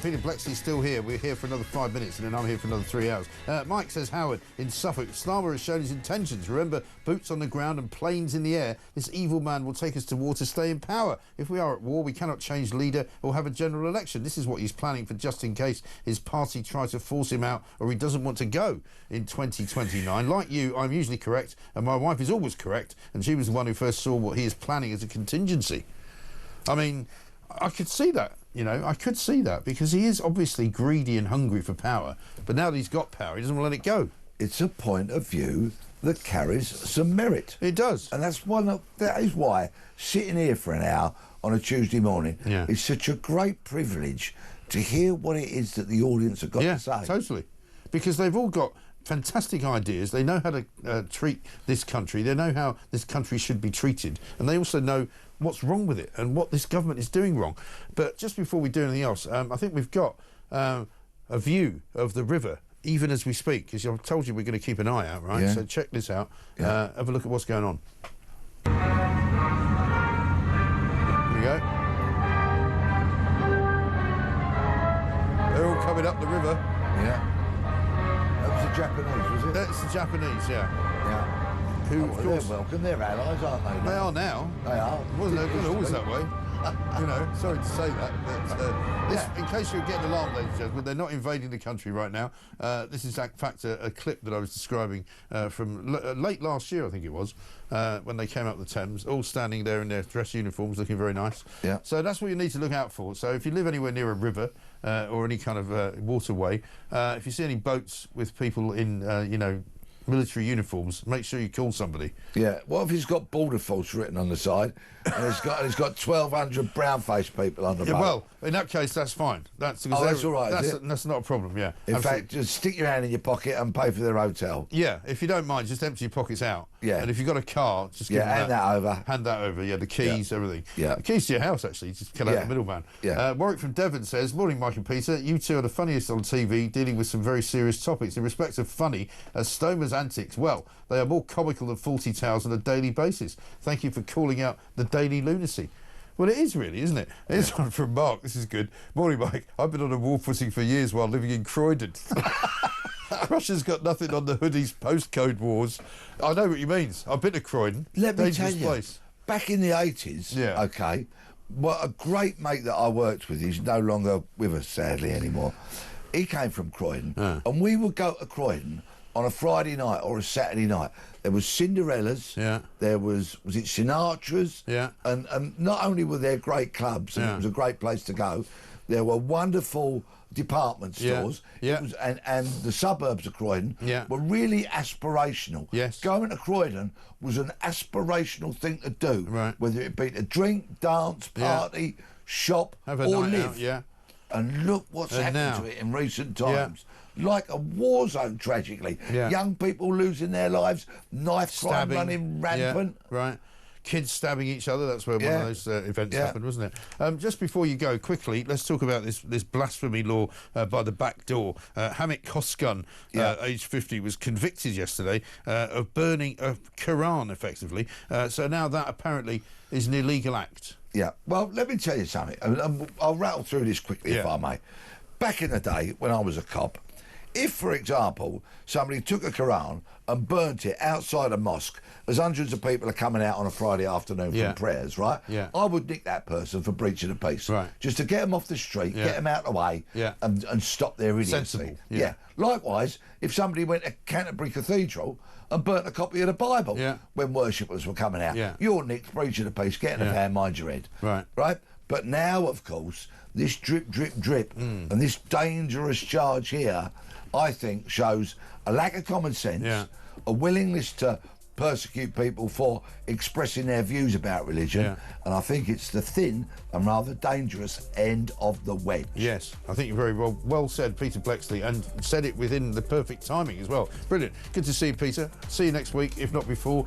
Peter Blexley's still here. We're here for another 5 minutes, and then I'm here for another 3 hours. Mike says, Howard, in Suffolk, Starmer has shown his intentions. Remember, boots on the ground and planes in the air. This evil man will take us to war to stay in power. If we are at war, we cannot change leader or have a general election. This is what he's planning for, just in case his party tries to force him out or he doesn't want to go in 2029. Like you, I'm usually correct, and my wife is always correct, and she was the one who first saw what he is planning as a contingency. I mean, I could see that. You know, I could see that, because he is obviously greedy and hungry for power, but now that he's got power, he doesn't want to let it go. It's a point of view that carries some merit. It does. And that is why sitting here for an hour on a Tuesday morning is such a great privilege to hear what it is that the audience have got to say. Yeah, totally. Because they've all got fantastic ideas. They know how to treat this country. They know how this country should be treated. And they also know what's wrong with it and what this government is doing wrong. But just before we do anything else, I think we've got a view of the river even as we speak, because I've told you we're going to keep an eye out, right? Yeah. So check this out. Have a look at what's going on. Here we go. They're all coming up the river. Yeah. That was the Japanese, was it? That's the Japanese, yeah. Yeah. Who, of course, they're welcome. They're allies, aren't they? they are now. They are. It wasn't always that way. You know, sorry to say that, but this, in case you're getting alarmed, ladies and gentlemen, they're not invading the country right now. This is, in fact, a clip that I was describing from late last year, I think it was, when they came up the Thames, all standing there in their dress uniforms, looking very nice. Yeah. So that's what you need to look out for. So if you live anywhere near a river or any kind of waterway, if you see any boats with people in, you know, military uniforms, make sure you call somebody. Yeah. What if he's got border force written on the side, and he's got 1,200 brown-faced people on the boat? Well, in that case, that's fine. That's all right. That's not a problem. Yeah. In fact, just stick your hand in your pocket and pay for their hotel. Yeah. If you don't mind, just empty your pockets out. Yeah. And if you've got a car, just give hand that over. Hand that over. Yeah. The keys, everything. Yeah. The keys to your house, actually. Just cut out the middleman. Yeah. Warwick from Devon says, "Morning, Mike and Peter. You two are the funniest on TV, dealing with some very serious topics. In respect of funny, as Stomer's antics, well, they are more comical than 40 tales on a daily basis. Thank you for calling out the daily lunacy." Well, it is really, isn't it? Here's one from Mark. This is good. "Morning, Mike. I've been on a war footing for years while living in Croydon." Russia's got nothing on the hoodies postcode wars. I know what he means. I've been to Croydon. Let me tell Dangerous place. Back in the 80s, okay, well, a great mate that I worked with, he's no longer with us, sadly, anymore. He came from Croydon, and we would go to Croydon on a Friday night or a Saturday night. There was Cinderella's, there was it Sinatra's, and not only were there great clubs, and it was a great place to go, there were wonderful department stores. And the suburbs of Croydon were really aspirational. Going to Croydon was an aspirational thing to do, whether it be to drink, dance, party, shop, have a or night live. Out, and look what's happened to it in recent times. Like a war zone, tragically. Young people losing their lives, knife crime running rampant. Kids stabbing each other. That's where one of those events happened, wasn't it? Just before you go, quickly, let's talk about this blasphemy law by the back door. Hamid Koskan, aged 50, was convicted yesterday of burning a Quran, effectively. So now that apparently is an illegal act. Yeah. Well, let me tell you something. I'll rattle through this quickly, if I may. Back in the day, when I was a cop, if, for example, somebody took a Quran and burnt it outside a mosque as hundreds of people are coming out on a Friday afternoon from prayers, right? I would nick that person for breaching the peace. Just to get them off the street, get them out of the way, and stop their idiocy. Sensible. Likewise, if somebody went to Canterbury Cathedral and burnt a copy of the Bible when worshippers were coming out, you're nicked, breaching the peace, get in the van, mind your head. Right? But now, of course, this drip, drip, drip, and this dangerous charge here, I think, shows a lack of common sense, a willingness to persecute people for expressing their views about religion, and I think it's the thin and rather dangerous end of the wedge. Yes, I think you're very well said, Peter Blexley, and said it within the perfect timing as well. Brilliant. Good to see you, Peter. See you next week, if not before.